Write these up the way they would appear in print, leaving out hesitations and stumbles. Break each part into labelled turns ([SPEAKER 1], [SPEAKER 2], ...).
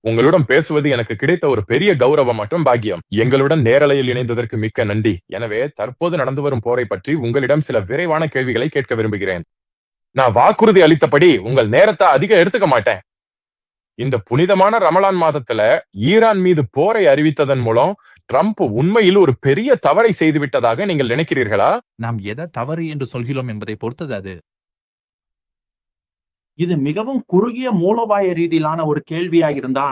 [SPEAKER 1] உங்களுடன் பேசுவது எனக்கு கிடைத்த ஒரு பெரிய கௌரவம் மற்றும் பாக்கியம். எங்களுடன் நேரலையில் இணைந்ததற்கு மிக்க நன்றி. எனவே தற்போது நடந்து வரும் போரை பற்றி உங்களிடம் சில விரைவான கேள்விகளை கேட்க விரும்புகிறேன். நான் வாக்குறுதி அளித்தபடி உங்கள் நேரத்தை அதிகம் எடுத்துக்க மாட்டேன். இந்த புனிதமான ரமலான் மாதத்துல ஈரான் மீது போரை அறிவித்ததன் மூலம் ட்ரம்ப் உண்மையில் ஒரு பெரிய தவறை செய்துவிட்டதாக நீங்கள் நினைக்கிறீர்களா?
[SPEAKER 2] நாம் எதை தவறு என்று சொல்கிறோம் என்பதை பொறுத்தது அது.
[SPEAKER 3] இது மிகவும் குறுகிய மூலோபாய ரீதியிலான ஒரு கேள்வியாக இருந்தா,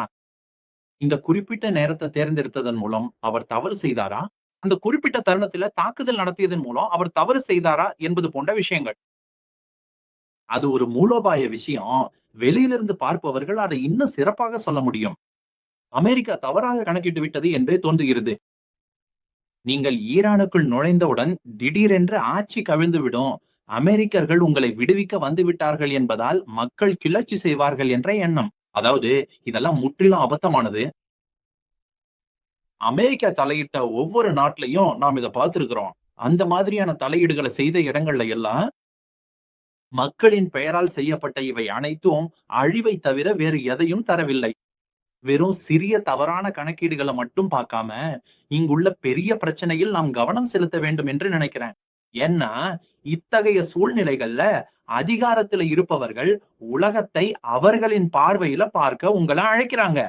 [SPEAKER 3] இந்த குறிப்பிட்ட நேரத்தை தேர்ந்தெடுத்ததன் மூலம் அவர் தவறு செய்தாரா? அந்த குறிப்பிட்ட தருணத்துல தாக்குதல் நடத்தியதன் மூலம் அவர் தவறு செய்தாரா என்பது போன்ற விஷயங்கள். அது ஒரு மூலோபாய விஷயம். வெளியிலிருந்து பார்ப்பவர்கள் அதை இன்னும் சிறப்பாக சொல்ல முடியும். அமெரிக்கா தவறாக கணக்கிட்டு விட்டது என்றே தோன்றுகிறது. நீங்கள் ஈரானுக்குள் நுழைந்தவுடன் திடீரென்று ஆட்சி கவிழ்ந்துவிடும். அமெரிக்கர்கள் உங்களை விடுவிக்க வந்து விட்டார்கள் என்பதால் மக்கள் கிளர்ச்சி செய்வார்கள் என்ற எண்ணம். அதாவது இதெல்லாம் முற்றிலும் அபத்தமானது. அமெரிக்கா தலையிட்ட ஒவ்வொரு நாட்டிலையும் நாம் இதை பார்த்திருக்கிறோம். அந்த மாதிரியான தலையீடுகளை செய்த இடங்கள்ல எல்லாம் மக்களின் பெயரால் செய்யப்பட்ட இவை அனைத்தும் அழிவை தவிர வேறு எதையும் தரவில்லை. வெறும் சிறிய தவறான கணக்கீடுகளை மட்டும் பார்க்காம, இங்குள்ள பெரிய பிரச்சனையில் நாம் கவனம் செலுத்த வேண்டும் என்று நினைக்கிறேன். ஏன்னா, இத்தகைய சூழ்நிலைகள்ல அதிகாரத்துல இருப்பவர்கள் உலகத்தை அவர்களின் பார்வையில பார்க்க உங்கள அழைக்கிறாங்க.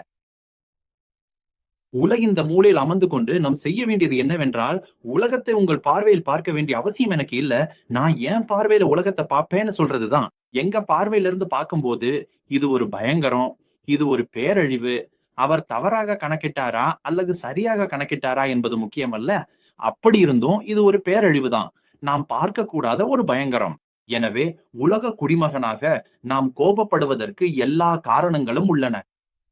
[SPEAKER 3] உலகின் இந்த மூலையில் அமர்ந்து கொண்டு நாம் செய்ய வேண்டியது என்னவென்றால், உலகத்தை உங்கள் பார்வையில் பார்க்க வேண்டிய அவசியம் எனக்கு இல்ல. நான் என் பார்வையில உலகத்தை பார்ப்பேன்னு சொல்றதுதான். எங்க பார்வையில இருந்து பார்க்கும்போது, இது ஒரு பயங்கரம், இது ஒரு பேரழிவு, அவர் தவறாக கணக்கிட்டாரா அல்லது சரியாக கணக்கிட்டாரா என்பது முக்கியமல்ல. அப்படி இருந்தும் இது ஒரு பேரழிவுதான். நாம் பார்க்கக்கூடாத ஒரு பயங்கரம். எனவே உலக குடிமகனாக நாம் கோபப்படுவதற்கு எல்லா காரணங்களும் உள்ளன.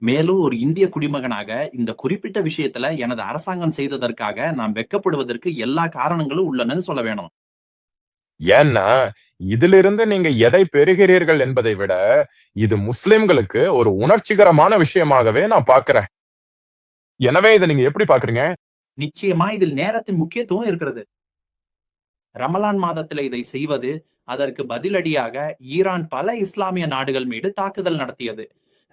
[SPEAKER 3] மேலும் ஒரு இந்திய குடிமகனாக இந்த குறிப்பிட்ட விஷயத்துல எனது அரசாங்கம் செய்ததற்காக நாம் வெட்கப்படுவதற்கு எல்லா காரணங்களும் உள்ளனன்னு சொல்ல வேணும்.
[SPEAKER 1] ஏன்னா, இதிலிருந்து நீங்க எதை பெறுகிறீர்கள் என்பதை விட, இது முஸ்லிம்களுக்கு ஒரு உணர்ச்சிகரமான விஷயமாகவே நான் பார்க்கிறேன். எனவே இதை நீங்க எப்படி பார்க்கறீங்க?
[SPEAKER 3] நிச்சயமா இதில் நேரத்தின் முக்கியத்துவம் இருக்கிறது. ரமலான் மாதத்துல இதை செய்வது, அதற்கு பதிலடியாக ஈரான் பல இஸ்லாமிய நாடுகள் மீது தாக்குதல் நடத்தியது.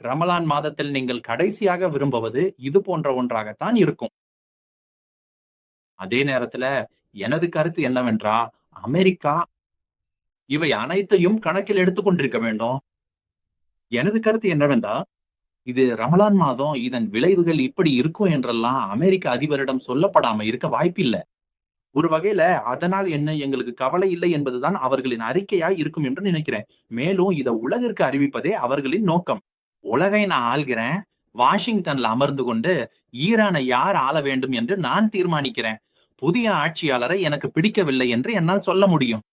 [SPEAKER 3] ரமலான் மாதத்தில் நீங்கள் கடைசியாக விரும்புவது இது போன்ற ஒன்றாகத்தான் இருக்கும். அதே நேரத்துல எனது கருத்து என்னவென்றா, அமெரிக்கா இவை அனைத்தையும் கணக்கில் எடுத்துக் கொண்டிருக்க வேண்டும். எனது கருத்து என்னவென்றா, இது ரமலான் மாதம் இதன் விளைவுகள் இப்படி இருக்கும் என்றெல்லாம் அமெரிக்க அதிபரிடம் சொல்லப்படாம இருக்க வாய்ப்பில்ல. ஒரு வகையில அதனால் என்ன எங்களுக்கு கவலை இல்லை என்பதுதான் அவர்களின் அறிக்கையாய் இருக்கும் என்று நினைக்கிறேன். மேலும் இத உலகிற்கு அறிவிப்பதே அவர்களின் நோக்கம். உலகை நான் ஆள்கிறேன். வாஷிங்டன்ல அமர்ந்து கொண்டு ஈரானை யார் ஆள வேண்டும் என்று நான் தீர்மானிக்கிறேன். புதிய ஆட்சியாளரை எனக்கு பிடிக்கவில்லை என்று என்னால் சொல்ல முடியும்.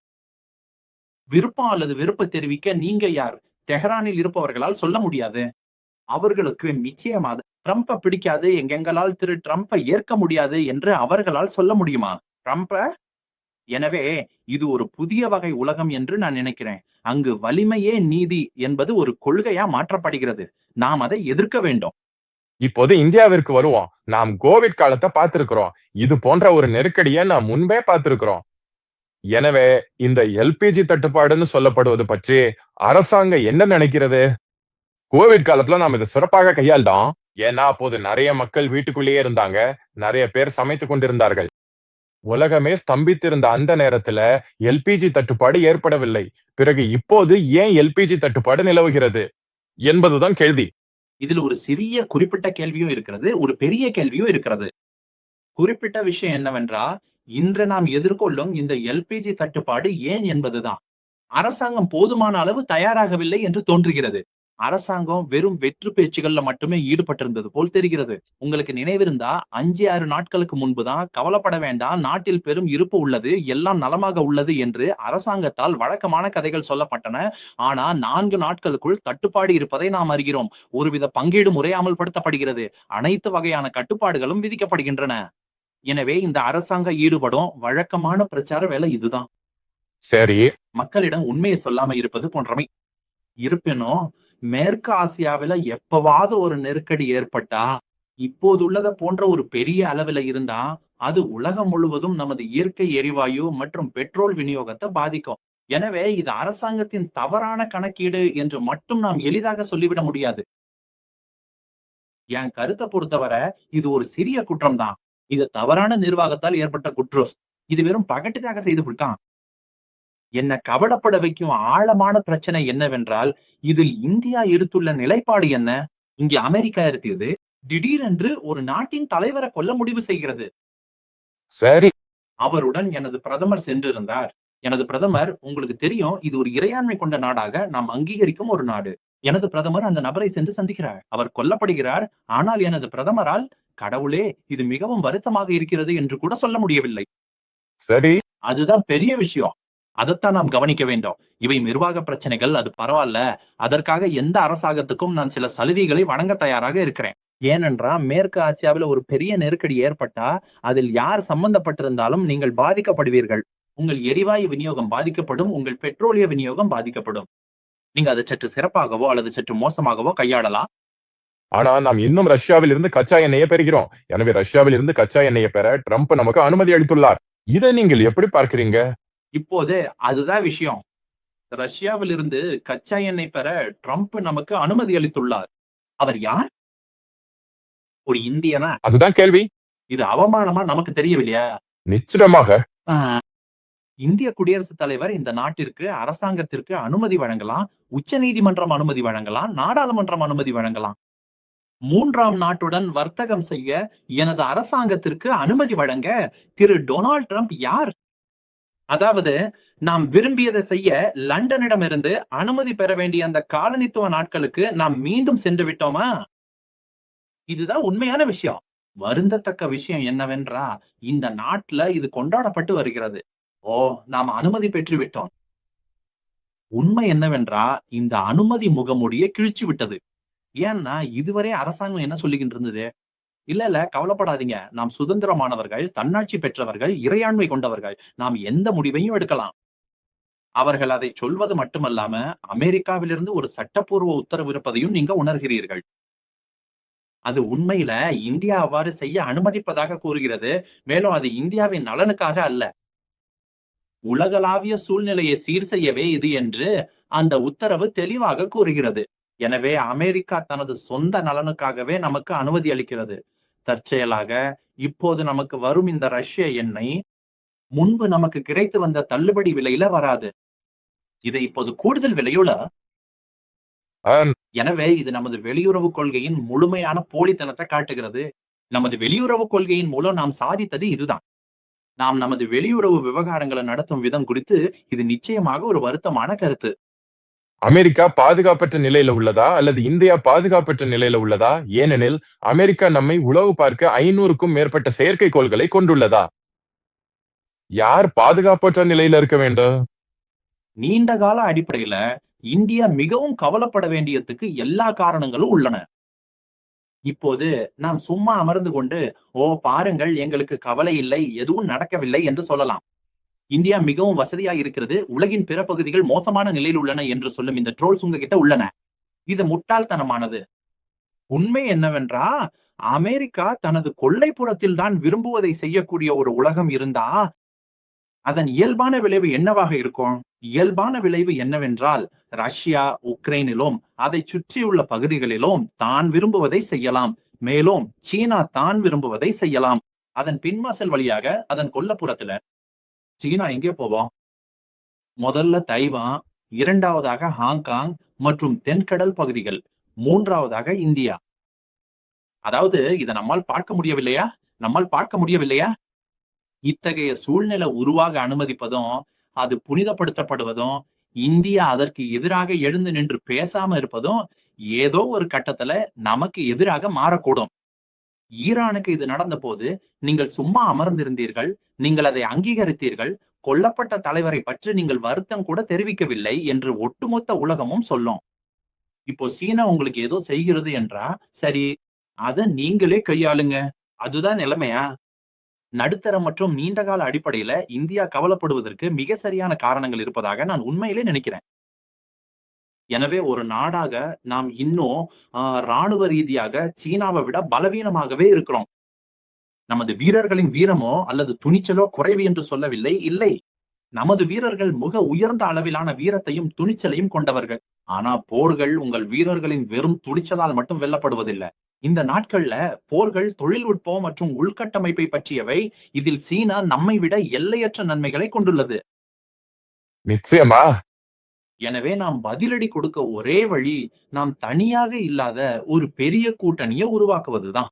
[SPEAKER 3] விருப்பம் அல்லது வெறுப்பை தெரிவிக்க நீங்க யார்? தெஹ்ரானில் இருப்பவர்களால் சொல்ல முடியாது. அவர்களுக்கு நிச்சயமா ட்ரம்ப பிடிக்காது, எங்களால் திரு ட்ரம்பை ஏற்க முடியாது என்று அவர்களால் சொல்ல முடியுமா? ட்ரம்ப எனவே இது ஒரு புதிய வகை உலகம் என்று நான் நினைக்கிறேன். அங்கு வலிமையே நீதி என்பது ஒரு கொள்கையா மாற்றப்படுகிறது. நாம் அதை எதிர்க்க வேண்டும்.
[SPEAKER 1] இப்போது இந்தியாவிற்கு வருவோம். நாம் கோவிட் காலத்தை பார்த்திருக்கிறோம். இது போன்ற ஒரு நெருக்கடியை நாம் முன்பே பார்த்திருக்கிறோம். எனவே இந்த எல்பிஜி தட்டுப்பாடுன்னு சொல்லப்படுவது பற்றி அரசாங்கம் என்ன நினைக்கிறது? கோவிட் காலத்துல நாம் இதை சிறப்பாக கையாண்டோம். ஏன்னா அப்போது நிறைய மக்கள் வீட்டுக்குள்ளேயே இருந்தாங்க. நிறைய பேர் சமைத்துக் கொண்டிருந்தார்கள். உலகமே ஸ்தம்பித்திருந்த அந்த நேரத்துல எல்பிஜி தட்டுப்பாடு ஏற்படவில்லை. பிறகு இப்போது ஏன் எல்பிஜி தட்டுப்பாடு நிலவுகிறது என்பதுதான் கேள்வி.
[SPEAKER 3] இதில் ஒரு சிறிய குறிப்பிட்ட கேள்வியும் இருக்கிறது. ஒரு பெரிய கேள்வியும் இருக்கிறது. குறிப்பிட்ட விஷயம் என்னவென்றா, இன்று நாம் எதிர்கொள்ளும் இந்த எல்பிஜி தட்டுப்பாடு ஏன் என்பதுதான். அரசாங்கம் போதுமான அளவு தயாராகவில்லை என்று தோன்றுகிறது. அரசாங்கம் வெறும் வெற்று பேச்சுகள்ல மட்டுமே ஈடுபட்டிருந்தது போல் தெரிகிறது. உங்களுக்கு நினைவிருந்தா 5, 6 நாட்களுக்கு முன்புதான் கவலைப்பட வேண்டாம், நாட்டில் பெரும் இருப்பு உள்ளது, எல்லாம் நலமாக உள்ளது என்று அரசாங்கத்தால் வழக்கமான கதைகள் சொல்லப்பட்டன. ஆனா 4 நாட்களுக்குள் தட்டுப்பாடு இருப்பதை நாம் அறிகிறோம். ஒருவித பங்கீடு முறை அமல்படுத்தப்படுகிறது. அனைத்து வகையான கட்டுப்பாடுகளும் விதிக்கப்படுகின்றன. எனவே இந்த அரசாங்கம் ஈடுபடும் வழக்கமான பிரச்சார வேலை இதுதான்.
[SPEAKER 1] சரி.
[SPEAKER 3] மக்களிடம் உண்மையை சொல்லாம இருப்பது போன்றவை. இருப்பினும் மேற்கு ஆசியாவில எப்பவாவது ஒரு நெருக்கடி ஏற்பட்டா, இப்போதுள்ளத போன்ற ஒரு பெரிய அளவில இருந்தா, அது உலகம் முழுவதும் நமது இயற்கை எரிவாயு மற்றும் பெட்ரோல் விநியோகத்தை பாதிக்கும். எனவே இது அரசாங்கத்தின் தவறான கணக்கீடு என்று மட்டும் நாம் எளிதாக சொல்லிவிட முடியாது. என் கருத்தை பொறுத்தவரை இது ஒரு சிறிய குற்றம் தான். இது தவறான நிர்வாகத்தால் ஏற்பட்ட குற்றம். இது வெறும் பகட்டுக்காக செய்து விட்டான். என்ன கவலைப்பட வைக்கும் ஆழமான பிரச்சனை என்னவென்றால், இதில் இந்தியா எடுத்துள்ள நிலைப்பாடு என்ன? இங்கே அமெரிக்கா இருக்கிறது. திடீரென்று ஒரு நாட்டின் தலைவரை கொல்ல முடிவு செய்கிறது.
[SPEAKER 1] சரி,
[SPEAKER 3] அவருடன் எனது பிரதமர் சென்றிருந்தார். எனது பிரதமர், உங்களுக்கு தெரியும், இது ஒரு இறையாண்மை கொண்ட நாடாக நாம் அங்கீகரிக்கும் ஒரு நாடு. எனது பிரதமர் அந்த நபரை சென்று சந்திக்கிறார். அவர் கொல்லப்படுகிறார். ஆனால் எனது பிரதமரால், கடவுளே, இது மிகவும் வருத்தமாக இருக்கிறது என்று கூட சொல்ல முடியவில்லை.
[SPEAKER 1] சரி.
[SPEAKER 3] அதுதான் பெரிய விஷயம். அதைத்தான் நாம் கவனிக்க வேண்டும். இவை நிர்வாக பிரச்சனைகள், அது பரவாயில்ல. அதற்காக எந்த அரசாங்கத்துக்கும் நான் சில சலுகைகளை வழங்க தயாராக இருக்கிறேன். ஏனென்றால் மேற்கு ஆசியாவில் ஒரு பெரிய நெருக்கடி ஏற்பட்டா அதில் யார் சம்பந்தப்பட்டிருந்தாலும் நீங்கள் பாதிக்கப்படுவீர்கள். உங்கள் எரிவாயு விநியோகம் பாதிக்கப்படும், உங்கள் பெட்ரோலிய விநியோகம் பாதிக்கப்படும். நீங்க அதை சற்று சிறப்பாகவோ அல்லது சற்று மோசமாகவோ கையாளலாம்.
[SPEAKER 1] ஆனா நாம் இன்னும் ரஷ்யாவில் இருந்து கச்சா எண்ணெயை பெறுகிறோம். எனவே ரஷ்யாவில் இருந்து கச்சா எண்ணெயை பெற ட்ரம்ப் நமக்கு அனுமதி அளித்துள்ளார். இதை நீங்கள் எப்படி பார்க்கிறீங்க?
[SPEAKER 3] இப்போது அதுதான் விஷயம். ரஷ்யாவில் இருந்து கச்சா எண்ணெய் பெற ட்ரம்ப் நமக்கு அனுமதி அளித்துள்ளார். அவர் யார்? ஒரு இந்தியனா?
[SPEAKER 1] அதுதான் கேள்வி.
[SPEAKER 3] இது அவமானமா நமக்கு தெரியவில்லையா?
[SPEAKER 1] நிச்சயமாக.
[SPEAKER 3] இந்திய குடியரசுத் தலைவர் இந்த நாட்டிற்கு, அரசாங்கத்திற்கு அனுமதி வழங்கலாம், உச்ச நீதிமன்றம் அனுமதி வழங்கலாம், நாடாளுமன்றம் அனுமதி வழங்கலாம். மூன்றாம் நாட்டுடன் வர்த்தகம் செய்ய எனது அரசாங்கத்திற்கு அனுமதி வழங்க திரு டொனால்ட் ட்ரம்ப் யார்? அதாவது நாம் விரும்பியதை செய்ய லண்டனிடமிருந்து அனுமதி பெற வேண்டிய அந்த காலனித்துவ நாட்களுக்கு நாம் மீண்டும் சென்று விட்டோமா? இதுதான் உண்மையான விஷயம். வருந்தத்தக்க விஷயம் என்னவென்றா, இந்த நாட்டுல இது கொண்டாடப்பட்டு வருகிறது. ஓ, நாம் அனுமதி பெற்று விட்டோம். உண்மை என்னவென்றா, இந்த அனுமதி முகமூடியை கிழிச்சு விட்டது. ஏன்னா இதுவரை அரசாங்கம் என்ன சொல்லிக்கிட்டு இருந்தது? இல்ல கவலைப்படாதீங்க, நாம் சுதந்திரமானவர்கள், தன்னாட்சி பெற்றவர்கள், இறையாண்மை கொண்டவர்கள், நாம் எந்த முடிவையும் எடுக்கலாம். அவர்கள் அதை சொல்வது மட்டுமல்லாம அமெரிக்காவிலிருந்து ஒரு சட்டப்பூர்வ உத்தரவு இருப்பதையும் நீங்க உணர்கிறீர்கள். அது உண்மையில இந்தியா அவ்வாறு செய்ய அனுமதிப்பதாக கூறுகிறது. மேலும் அது இந்தியாவின் நலனுக்காக அல்ல, உலகளாவிய சூழ்நிலையை சீர் செய்யவே இது என்று அந்த உத்தரவு தெளிவாக கூறுகிறது. எனவே அமெரிக்கா தனது சொந்த நலனுக்காகவே நமக்கு அனுமதி அளிக்கிறது. தற்செயலாக இப்போது நமக்கு வரும் இந்த ரஷ்ய எண்ணெய் முன்பு நமக்கு கிடைத்து வந்த தள்ளுபடி விலையில வராது. இது இப்போது கூடுதல் விலையுள்ள. எனவே இது நமது வெளியுறவு கொள்கையின் முழுமையான போலித்தனத்தை காட்டுகிறது. நமது வெளியுறவு கொள்கையின் மூலம் நாம் சாதித்தது இதுதான். நாம் நமது வெளியுறவு விவகாரங்களை நடத்தும் விதம் குறித்து இது நிச்சயமாக ஒரு வருத்தமான கருத்து.
[SPEAKER 1] அமெரிக்கா பாதுகாப்பற்ற நிலையில உள்ளதா அல்லது இந்தியா பாதுகாப்பற்ற நிலையில உள்ளதா? ஏனெனில் அமெரிக்கா நம்மை உளவு பார்க்க 500க்கும் மேற்பட்ட செயற்கைக்கோள்களை கொண்டுள்ளதா? யார் பாதுகாப்பற்ற நிலையில இருக்க வேண்டும்?
[SPEAKER 3] நீண்ட கால அடிப்படையில இந்தியா மிகவும் கவலைப்பட வேண்டியதுக்கு எல்லா காரணங்களும் உள்ளன. இப்போது நாம் சும்மா அமர்ந்து கொண்டு, ஓ பாருங்கள், எங்களுக்கு கவலை இல்லை, எதுவும் நடக்கவில்லை என்று சொல்லலாம். இந்தியா மிகவும் வசதியாக இருக்கிறது, உலகின் பிற பகுதிகள் மோசமான நிலையில் உள்ளன என்று சொல்லும் இந்த ட்ரோல்ஸ் உங்ககிட்ட உள்ளன. இது முட்டாள்தனமானது. உண்மை என்னவென்றா, அமெரிக்கா தனது கொள்ளைப்புறத்தில் தான் விரும்புவதை செய்யக்கூடிய ஒரு உலகம் இருந்தா அதன் இயல்பான விளைவு என்னவாக இருக்கும்? இயல்பான விளைவு என்னவென்றால், ரஷ்யா உக்ரைனிலும் அதை சுற்றியுள்ள பகுதிகளிலும் தான் விரும்புவதை செய்யலாம். மேலும் சீனா தான் விரும்புவதை செய்யலாம். அதன் பின்வாசல் வழியாக அதன் கொல்லப்புறத்துல சீனா எங்கே போவோம்? முதல்ல தைவான், இரண்டாவதாக ஹாங்காங் மற்றும் தென்கடல் பகுதிகள், மூன்றாவதாக இந்தியா. அதாவது இதை நம்மால் பார்க்க முடியவில்லையா? இத்தகைய சூழ்நிலை உருவாக அனுமதிப்பதும், அது புனிதப்படுத்தப்படுவதும், இந்தியா அதற்கு எதிராக எழுந்து நின்று பேசாம இருப்பதும் ஏதோ ஒரு கட்டத்துல நமக்கு எதிராக மாறக்கூடும். ஈரானுக்கு இது நடந்த போது நீங்கள் சும்மா அமர்ந்திருந்தீர்கள், நீங்கள் அதை அங்கீகரித்தீர்கள், கொல்லப்பட்ட தலைவரை பற்றி நீங்கள் வருத்தம் கூட தெரிவிக்கவில்லை என்று ஒட்டுமொத்த உலகமும் சொல்லும். இப்போ சீனா உங்களுக்கு ஏதோ செய்கிறது என்றா, சரி, அதை நீங்களே கையாளுங்க. அதுதான் நிலைமையா? நடுத்தர மற்றும் நீண்டகால அடிப்படையில இந்தியா கவலைப்படுவதற்கு மிக சரியான காரணங்கள் இருப்பதாக நான் உண்மையிலே நினைக்கிறேன். எனவே ஒரு நாடாக நாம் இன்னும் ராணுவ ரீதியாக சீனாவை விட பலவீனமாகவே இருக்கிறோம். நமது வீரர்களின் வீரமோ அல்லது துணிச்சலோ குறைவு என்று சொல்லவில்லை, இல்லை. நமது வீரர்கள் மிக உயர்ந்த அளவிலான வீரத்தையும் துணிச்சலையும் கொண்டவர்கள். ஆனா போர்கள் உங்கள் வீரர்களின் வெறும் துணிச்சலால் மட்டும் வெல்லப்படுவதில்லை. இந்த நாட்கள்ல போர்கள் தொழில்நுட்பம் மற்றும் உள்கட்டமைப்பை பற்றியவை. இதில் சீனா நம்மை விட எல்லையற்ற நன்மைகளை கொண்டுள்ளது.
[SPEAKER 1] நிச்சயமா.
[SPEAKER 3] எனவே நாம் பதிலடி கொடுக்க ஒரே வழி நாம் தனியாக இல்லாத ஒரு பெரிய கூட்டணியை உருவாக்குவதுதான்.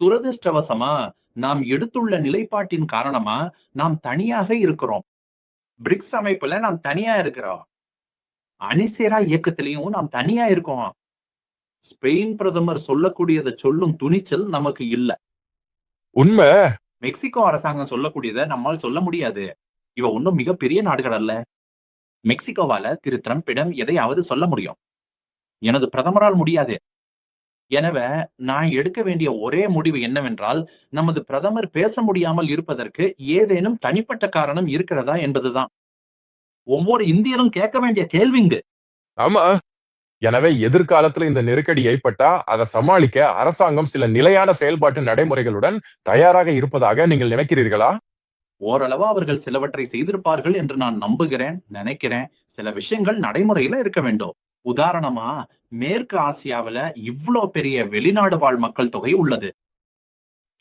[SPEAKER 3] துரதிர்ஷ்டவசமா நாம் எடுத்துள்ள நிலைப்பாட்டின் காரணமா நாம் தனியாக இருக்கிறோம். பிரிக்ஸ் அமைப்புல நாம் தனியா இருக்கிறோம். அணிசேரா இயக்கத்திலையும் நாம் தனியா இருக்கோம். ஸ்பெயின் பிரதமர் சொல்லக்கூடியதை சொல்லும் துணிச்சல் நமக்கு இல்ல.
[SPEAKER 1] உண்மை.
[SPEAKER 3] மெக்சிகோ அரசாங்கம் சொல்லக்கூடியதை நம்மால் சொல்ல முடியாது. இவ ஒன்னும் மிகப்பெரிய நாடுகள் அல்ல. மெக்சிகோவால திரு டிரம்பிடம் எதையாவது சொல்ல முடியும். எனது பிரதமரால் முடியாது. எனவே நான் எடுக்க வேண்டிய ஒரே முடிவு என்னவென்றால், நமது பிரதமர் பேச முடியாமல் இருப்பதற்கு ஏதேனும் தனிப்பட்ட காரணம் இருக்கிறதா என்பதுதான். ஒவ்வொரு இந்தியரும் கேட்க வேண்டிய கேள்விங்க.
[SPEAKER 1] ஆமா. எனவே எதிர்காலத்துல இந்த நெருக்கடி ஏற்பட்டா அதை சமாளிக்க அரசாங்கம் சில நிலையான செயல்பாட்டு நடைமுறைகளுடன் தயாராக இருப்பதாக நீங்கள் நினைக்கிறீர்களா?
[SPEAKER 3] ஓரளவு அவர்கள் சிலவற்றை செய்திருப்பார்கள் என்று நான் நம்புகிறேன், நினைக்கிறேன். சில விஷயங்கள் நடைமுறையில இருக்க வேண்டும். உதாரணமா, மேற்கு ஆசியாவுல இவ்ளோ பெரிய வெளிநாடு வாழ் மக்கள் தொகை உள்ளது.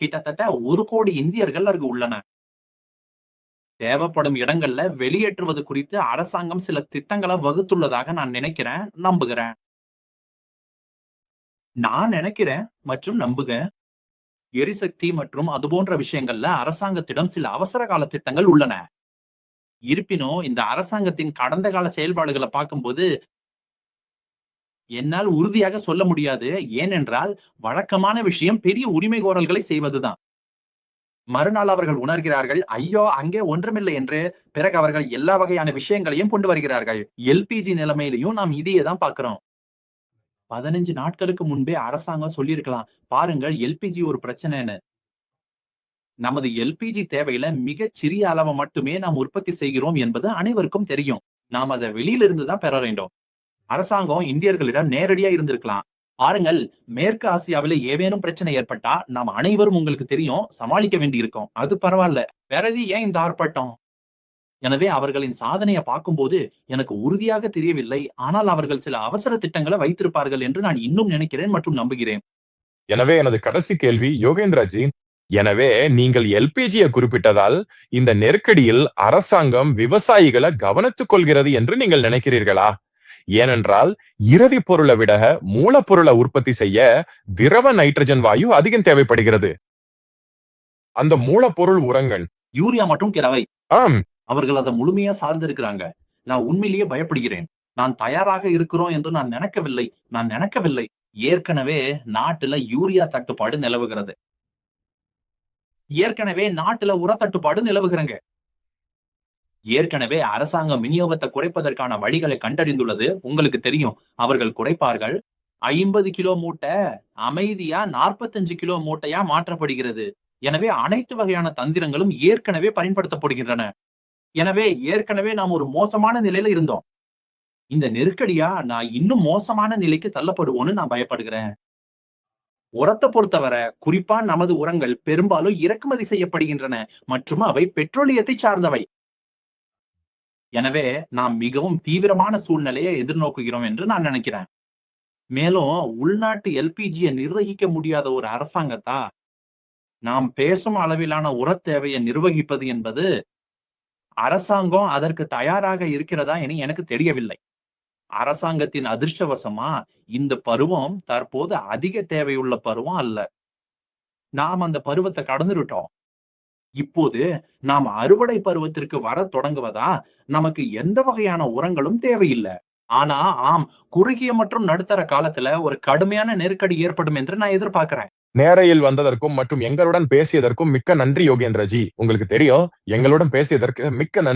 [SPEAKER 3] கிட்டத்தட்ட 1 கோடி இந்தியர்கள் அங்கு உள்ளனர். தேவைப்படும் இடங்கள்ல வெளியேற்றுவது குறித்து அரசாங்கம் சில திட்டங்களை வகுத்துள்ளதாக நான் நினைக்கிறேன், நம்புகிறேன். நான் நினைக்கிறேன் மற்றும் நம்புகிறேன். எரிசக்தி மற்றும் அது போன்ற விஷயங்கள்ல அரசாங்கத்திடம் சில அவசர கால திட்டங்கள் உள்ளன. இருப்பினும் இந்த அரசாங்கத்தின் கடந்த கால செயல்பாடுகளை பார்க்கும்போது என்னால் உறுதியாக சொல்ல முடியாது. ஏனென்றால் வழக்கமான விஷயம் பெரிய உரிமை கோரல்களை செய்வதுதான். மறுநாள் அவர்கள் உணர்கிறார்கள், ஐயோ அங்கே ஒன்றுமில்லை என்று. பிறகு அவர்கள் எல்லா வகையான விஷயங்களையும் கொண்டு வருகிறார்கள். எல்பிஜி நிலைமையிலையும் நாம் இதையே தான் பார்க்கிறோம். 15 நாட்களுக்கு முன்பே அரசாங்கம் சொல்லியிருக்கலாம், பாருங்கள் எல்பிஜி ஒரு பிரச்சனைன்னு. நமது எல்பிஜி தேவையில மிகச் சிறிய அளவு மட்டுமே நாம் உற்பத்தி செய்கிறோம் என்பது அனைவருக்கும் தெரியும். நாம் அதை வெளியிலிருந்து தான் பெற வேண்டும். அரசாங்கம் இந்தியர்களிடம் நேரடியா இருந்திருக்கலாம். பாருங்கள், மேற்கு ஆசியாவில ஏதேனும் பிரச்சனை ஏற்பட்டா நாம் அனைவரும் உங்களுக்கு தெரியும் சமாளிக்க வேண்டி இருக்கும். அது பரவாயில்ல. வேற எது ஏன் இந்த ஆர்ப்பாட்டம்? எனவே அவர்களின் சாதனையை பார்க்கும்போது எனக்கு உறுதியாக தெரியவில்லை. ஆனால் அவர்கள் சில அவசர திட்டங்களை வைத்திருப்பார்கள் என்று நான் இன்னும் நினைக்கிறேன் மற்றும் நம்புகிறேன்.
[SPEAKER 1] எனவே எனது கடைசி கேள்வி யோகேந்திராஜி, எனவே நீங்கள் எல்பிஜியை குறிப்பிட்டதால் இந்த நெருக்கடியில் அரசாங்கம் விவசாயிகளை கவனித்துக் கொள்கிறது என்று நீங்கள் நினைக்கிறீர்களா? ஏனென்றால் இறுதி பொருளை விட மூலப்பொருளை உற்பத்தி செய்ய திரவ நைட்ரஜன் வாயு அதிகம் தேவைப்படுகிறது. அந்த மூலப்பொருள் உரங்கள்
[SPEAKER 3] யூரியா மற்றும் கிழவை.
[SPEAKER 1] ஆம்.
[SPEAKER 3] அவர்கள் அதை முழுமையா சார்ந்திருக்கிறாங்க. நான் உண்மையிலேயே பயப்படுகிறேன். நான் தயாராக இருக்கிறோம் என்று நான் நினைக்கவில்லை. ஏற்கனவே நாட்டுல யூரியா தட்டுப்பாடு நிலவுகிறது. ஏற்கனவே நாட்டுல உர தட்டுப்பாடு நிலவுகிறங்க. ஏற்கனவே அரசாங்கம் விநியோகத்தை குறைப்பதற்கான வழிகளை கண்டறிந்துள்ளது. உங்களுக்கு தெரியும், அவர்கள் குறைப்பார்கள். 50 கிலோ மூட்டை அமைதியா 45 கிலோ மூட்டையா மாற்றப்படுகிறது. எனவே அனைத்து வகையான தந்திரங்களும் ஏற்கனவே பயன்படுத்தப்படுகின்றன. எனவே ஏற்கனவே நாம் ஒரு மோசமான நிலையில இருந்தோம். இந்த நெருக்கடியா நான் இன்னும் மோசமான நிலைக்கு தள்ளப்படுவோம்னு நான் பயப்படுகிறேன். உரத்தை பொறுத்தவரை குறிப்பா நமது உரங்கள் பெரும்பாலும் இறக்குமதி செய்யப்படுகின்றன மற்றும் அவை பெட்ரோலியத்தை சார்ந்தவை. எனவே நாம் மிகவும் தீவிரமான சூழ்நிலையை எதிர்நோக்குகிறோம் என்று நான் நினைக்கிறேன். மேலும் உள்நாட்டு எல்பிஜியை நிர்வகிக்க முடியாத ஒரு அரசாங்கத்தா நாம் பேசும் அளவிலான உர தேவையை நிர்வகிப்பது என்பது அரசாங்கம் அதற்கு தயாராக இருக்கிறதா என எனக்கு தெரியவில்லை. அரசாங்கத்தின் அதிர்ஷ்டவசமா இந்த பருவம் தற்போது அதிக தேவையுள்ள பருவம் அல்ல. நாம் அந்த பருவத்தை கடந்துவிட்டோம். இப்போது நாம் அறுவடை பருவத்திற்கு வர தொடங்குவதா நமக்கு எந்த வகையான உரங்களும் தேவையில்லை. ஆனா குறுகிய மற்றும் நடுத்தர காலத்துல ஒரு கடுமையான நெருக்கடி ஏற்படும் என்று நான் எதிர்பார்க்கிறேன்.
[SPEAKER 1] நேரையில் வந்ததற்கும் மற்றும் எங்களுடன் பேசியதற்கும் மிக்க நன்றி யோகேந்திரஜி. உங்களுக்கு தெரியும், எங்களுடன் பேசியதற்கு மிக்க நன்றி.